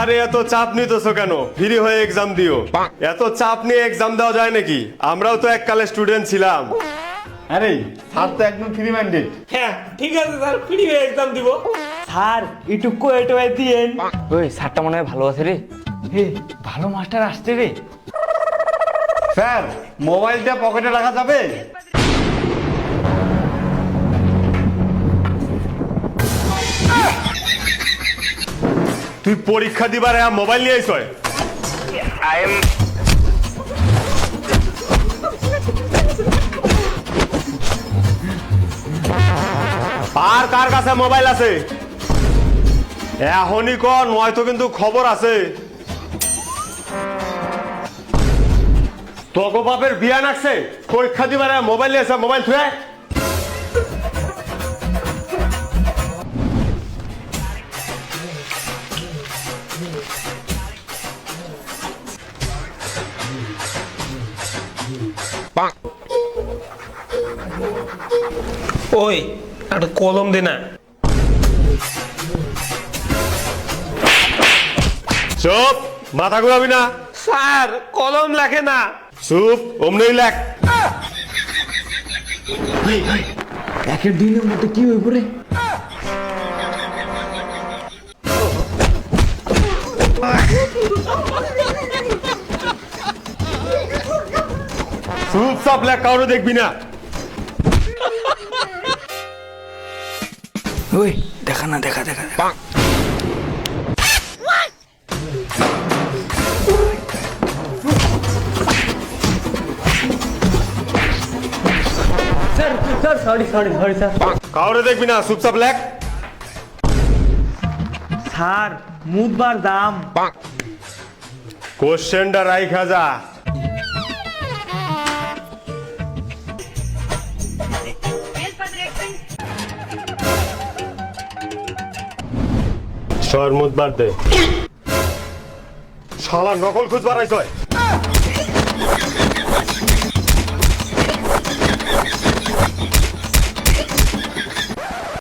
আরে এত চাপ নিতেছো কেন? ফ্রি হয়ে এক্সাম দিও। এত চাপ নিয়ে এক্সাম দেওয়া যায় নাকি? আমরাও তো এককালে স্টুডেন্ট ছিলাম। আরে স্যার তো একদম ফ্রি মাইন্ডেড। হ্যাঁ ঠিক আছে স্যার, ফ্রি হয়ে এক্সাম দিব। স্যার একটু কোয়েটোয়ে দিয়েন। ওই স্যারটা মনে হয় ভালো আছে রে। হে ভালো মাস্টার আসছে রে। স্যার মোবাইলটা পকেটে রাখা যাবে? তুই পরীক্ষা দিবার মোবাইল নিয়ে আইস? আর কার কাছে মোবাইল আছে এখনই কর, নয়তো কিন্তু খবর আছে। তোকে বাপের বিয়া নাকছে, পরীক্ষা দিবার মোবাইল নিয়ে আসে, মোবাইল থুয়ে। ওই একটা কলম দে না। চুপ, মাথা ঘুরাবি না। স্যার কলম লেখে না। চুপ, অমনি লেখ। একের দিনের মধ্যে কি হয়ে পড়ে? চুপচাপ লেখ, কাউরে দেখবি না। ওই দেখা না, দেখা দেখা দেখা। Sir sir sorry sorry sorry sir. কাউরে দেখবি না, চুপচাপ লেখ। স্যার মুদবার দাম। কোশ্চেনটা রাইখা যা। সর মুদবার দে। শালা নকল খুঁজ বাড়াইছ।